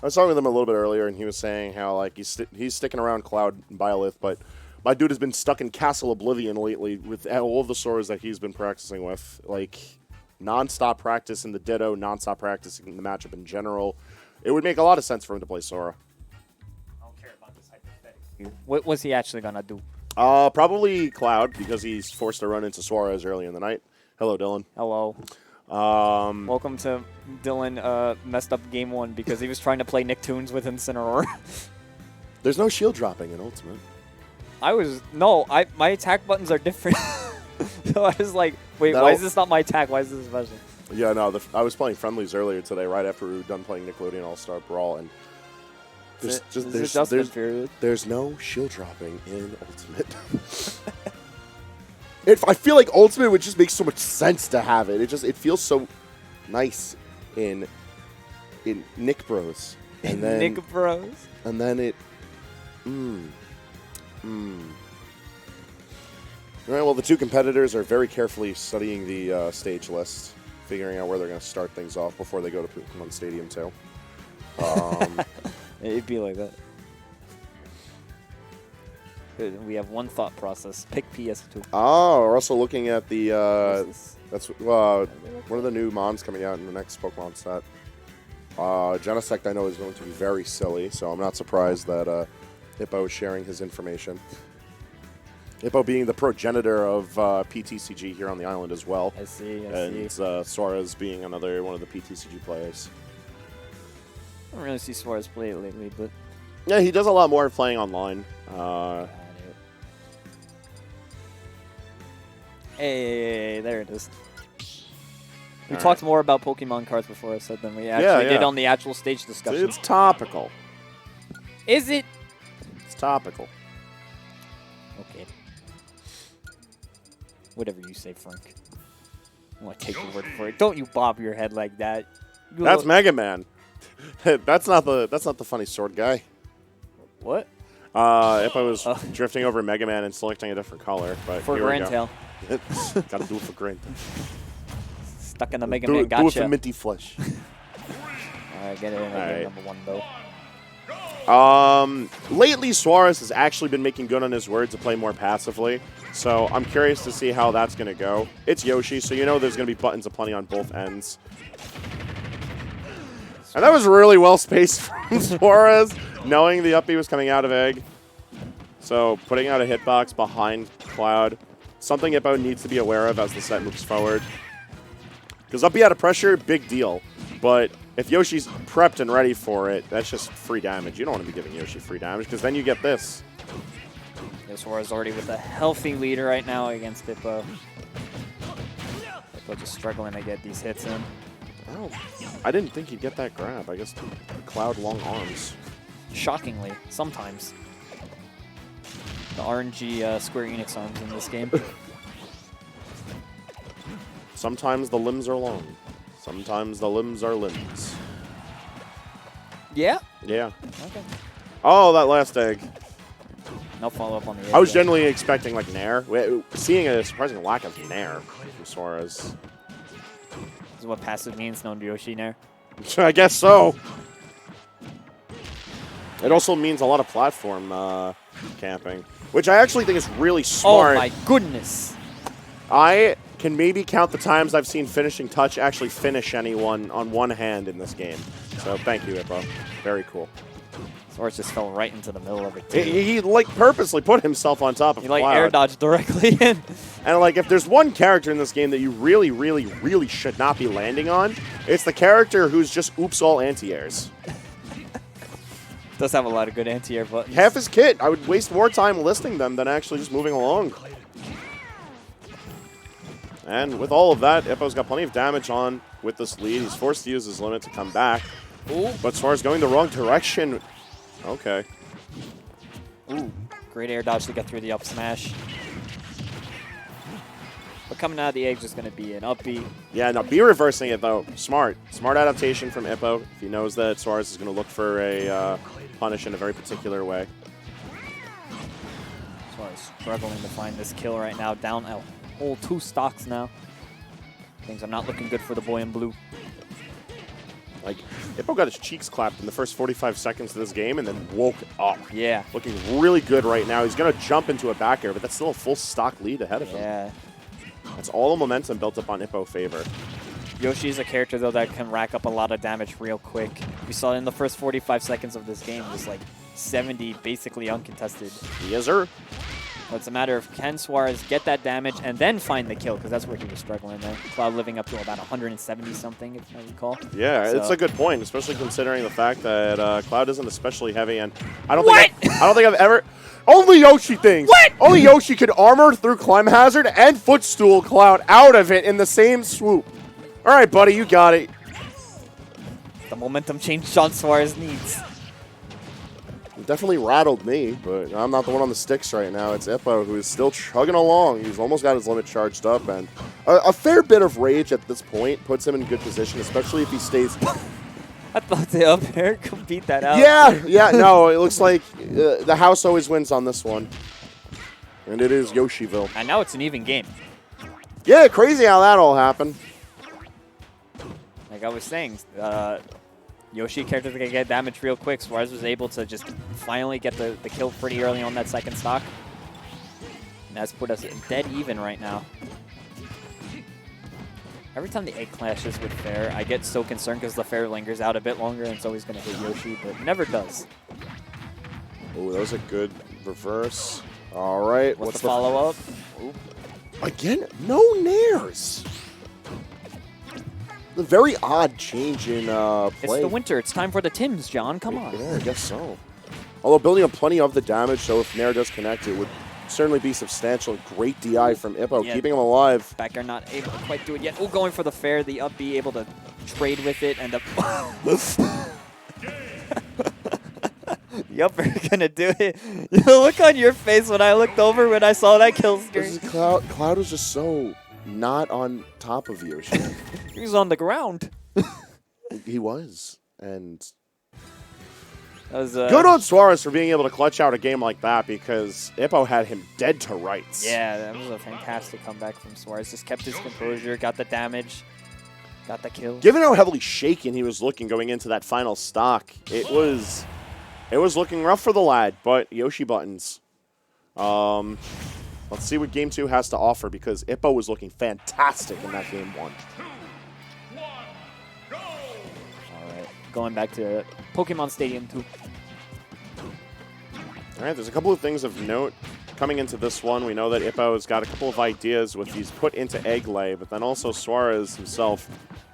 I was talking with him a little bit earlier, and he was saying how like he's sticking around Cloud and Byleth, but my dude has been stuck in Castle Oblivion lately with all of the swords that he's been practicing with, like non-stop practice in the Ditto, non-stop practice in the matchup in general. It would make a lot of sense for him to play Sora. I don't care about this hypothetical. What was he actually gonna do? Probably Cloud, because he's forced to run into Suarez early in the night. Hello, Dylan. Hello. Welcome to Dylan messed up game 1 because he was trying to play Nicktoons with Incineroar. There's no shield dropping in Ultimate. My attack buttons are different. So I was like, wait, why is this not my attack? Why is this special? Yeah, no, I was playing friendlies earlier today, right after we were done playing Nickelodeon All-Star Brawl, and there's no shield dropping in Ultimate. I feel like Ultimate would just make so much sense to have it. It feels so nice in Nick Bros. And then Nick Bros. And then it. All right. Well, the two competitors are very carefully studying the stage list, figuring out where they're going to start things off before they go to Pokemon Stadium 2. It'd be like that. Good. We have one thought process. Pick PS2. Oh, we're also looking at the. That's one of the new mons coming out in the next Pokemon set. Genesect, I know, is going to be very silly, so I'm not surprised that Ippo is sharing his information. Ippo being the progenitor of PTCG here on the island as well. I see. And Suarez being another one of the PTCG players. I don't really see Suarez play it lately, but... Yeah, he does a lot more playing online. Hey, there it is. We talked more about Pokemon cards before I said than we actually did on the actual stage discussion. It's topical. Is it? It's topical. Okay. Whatever you say, Frank. I want to take your word for it. Don't you bob your head like that. That's Mega Man. That's not the funny sword guy. What? If I was drifting over Mega Man and selecting a different color, but for Grantail. Gotta do it for Grantail. Stuck in the Mega Man gotcha. Do it for Minty Flesh. Alright, get it in again, number 1 though. Lately, Suarez has actually been making good on his word to play more passively, so I'm curious to see how that's going to go. It's Yoshi, so you know there's going to be buttons aplenty on both ends. And that was really well spaced from Suarez, knowing the up B was coming out of Egg. So putting out a hitbox behind Cloud, something Ippo needs to be aware of as the set moves forward. Because up B out of pressure, big deal. But if Yoshi's prepped and ready for it, that's just free damage. You don't want to be giving Yoshi free damage, because then you get this. Suarez already with a healthy leader right now against Ippo. Ippo just struggling to get these hits in. Oh, I didn't think he'd get that grab. I guess the Cloud long arms. Shockingly, sometimes. The RNG Square Enix arms in this game. Sometimes the limbs are long. Sometimes the limbs are limbs. Yeah? Yeah. Okay. Oh, that last egg. No follow-up on the egg. I was generally expecting, like, Nair. Seeing a surprising lack of Nair from Suarez. This is what passive means, known to Yoshi Nair. I guess so. It also means a lot of platform camping, which I actually think is really smart. Oh, my goodness. I can maybe count the times I've seen finishing touch actually finish anyone on one hand in this game. So thank you, Ippo. Very cool. Suarez just fell right into the middle of it, too. He like, purposely put himself on top of Cloud. He, like, air dodged directly in. And, like, if there's one character in this game that you really, really, really should not be landing on, it's the character who's just oops all anti-airs. Does have a lot of good anti-air buttons. Half his kit. I would waste more time listing them than actually just moving along. And with all of that, Ippo's got plenty of damage on with this lead. He's forced to use his limit to come back. Ooh. But Suarez going the wrong direction. Okay. Ooh, great air dodge to get through the up smash. But coming out of the egg is just going to be an up B. Yeah, no, be reversing it, though. Smart. Smart adaptation from Ippo. If he knows that Suarez is going to look for a punish in a very particular way. Suarez struggling to find this kill right now. Down a whole 2 stocks now. Things are not looking good for the boy in blue. Like, Ippo got his cheeks clapped in the first 45 seconds of this game and then woke up. Yeah. Looking really good right now. He's going to jump into a back air, but that's still a full stock lead ahead of him. Yeah. That's all the momentum built up on Ippo favor. Yoshi's a character, though, that can rack up a lot of damage real quick. We saw in the first 45 seconds of this game, it was like 70 basically uncontested. Yes, sir. It's a matter of can Suarez get that damage and then find the kill, because that's where he was struggling there. Cloud living up to about 170-something, if I recall. Yeah, so. It's a good point, especially considering the fact that Cloud isn't especially heavy, and I don't think I've ever. Only Yoshi things. What? Only Yoshi could armor through Climb Hazard and Footstool Cloud out of it in the same swoop. All right, buddy, you got it. The momentum change Sean Suarez needs. It definitely rattled me, but I'm not the one on the sticks right now. It's Ippo, who is still chugging along. He's almost got his limit charged up, and a fair bit of rage at this point puts him in good position, especially if he stays. I thought the up air could beat that out. Yeah, no, it looks like the house always wins on this one, and it is Yoshiville. And now it's an even game. Yeah, crazy how that all happened. Like I was saying, Yoshi character can get damage real quick. Suarez was able to just finally get the kill pretty early on that second stock. And that's put us dead even right now. Every time the egg clashes with Fair, I get so concerned because the Fair lingers out a bit longer and it's always going to hit Yoshi, but never does. Oh, that was a good reverse. All right. What's the follow-up? Again, no nairs. A very odd change in play. It's the winter. It's time for the Tims, John. Come on. Yeah, I guess so. Although building up plenty of the damage, so if Nair does connect, it would certainly be substantial. Great DI from Ippo, keeping him alive. Back air not able to quite do it yet. Oh, going for the Fair. The up B able to trade with it, and the the up air gonna do it. You look on your face when I looked over when I saw that kill screen. Cloud was just so not on top of Yoshi. He was on the ground. He was, and that was, good on Suarez for being able to clutch out a game like that because Ippo had him dead to rights. Yeah, that was a fantastic comeback from Suarez. Just kept his composure, got the damage, got the kill. Given how heavily shaken he was looking going into that final stock, it was looking rough for the lad, but Yoshi buttons. Let's see what Game 2 has to offer because Ippo was looking fantastic in that Game 1. All right, going back to Pokemon Stadium 2. All right, there's a couple of things of note coming into this one. We know that Ippo has got a couple of ideas with these put into egg lay, but then also Suarez himself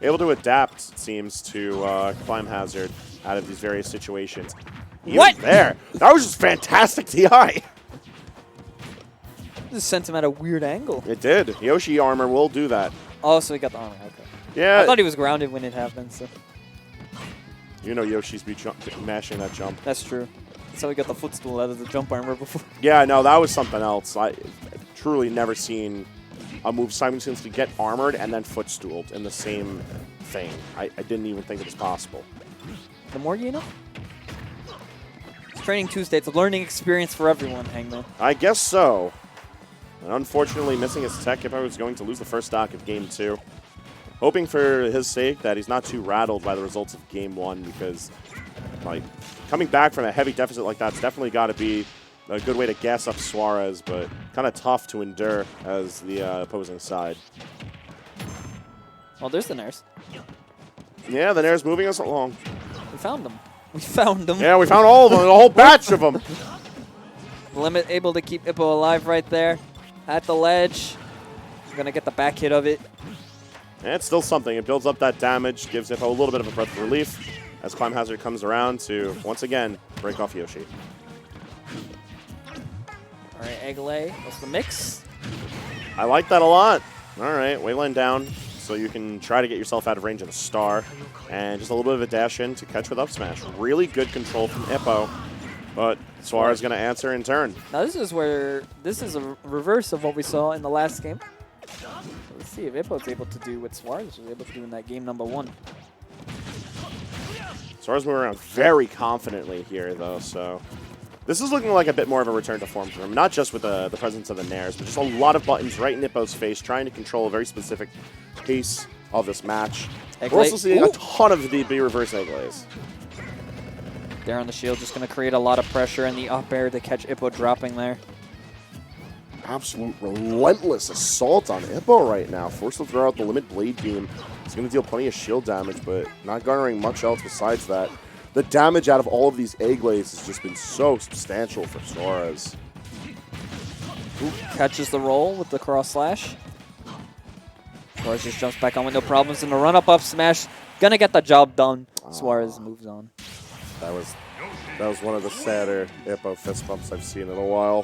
able to adapt, it seems, to Climb Hazard out of these various situations. What? There. That was just fantastic DI. Just sent him at a weird angle. It did. Yoshi armor will do that. Oh, so he got the armor. Okay. Yeah. I thought he was grounded when it happened. So. You know Yoshi's be mashing that jump. That's true. That's how we got the footstool out of the jump armor before. Yeah, no, that was something else. I've truly never seen a move simultaneously get armored and then footstooled in the same thing. I didn't even think it was possible. The more you know. It's Training Tuesday. It's a learning experience for everyone, Hangman. I guess so. And unfortunately, missing his tech, Ippo was going to lose the first stock of Game 2. Hoping for his sake that he's not too rattled by the results of Game 1 because, like, coming back from a heavy deficit like that's definitely got to be a good way to gas up Suarez, but kind of tough to endure as the opposing side. Well, there's the Nairs. Yeah, the Nair's moving us along. We found them. We found them. Yeah, we found all of them, a whole batch of them. Limit able to keep Ippo alive right there at the ledge. Gonna get the back hit of it. And it's still something. It builds up that damage, gives Ippo a little bit of a breath of relief as Climb Hazard comes around to, once again, break off Yoshi. All right, egg lay. What's the mix? I like that a lot. All right, wayline down so you can try to get yourself out of range of the star. And just a little bit of a dash in to catch with up smash. Really good control from Ippo, but Suarez going to answer in turn. Now this is a reverse of what we saw in the last game. Let's see if Ippo's able to do what Suarez was able to do in that game number 1. Suarez moving around very confidently here, though, so this is looking like a bit more of a return to form for him, not just with the presence of the Nairs, but just a lot of buttons right in Ippo's face, trying to control a very specific pace of this match. Egg We're also late. seeing Ooh. a ton of the B reverse egg lays. There on the shield, just going to create a lot of pressure, and the up air to catch Ippo dropping there. Absolute relentless assault on Ippo right now. Forced to throw out the limit blade beam. It's going to deal plenty of shield damage, but not garnering much else besides that. The damage out of all of these egg lays has just been so substantial for Suarez. Ooh, catches the roll with the cross slash. Suarez just jumps back on with no problems in the run-up up smash. Gonna get the job done. Suarez moves on. That was one of the sadder Ippo fist bumps I've seen in a while.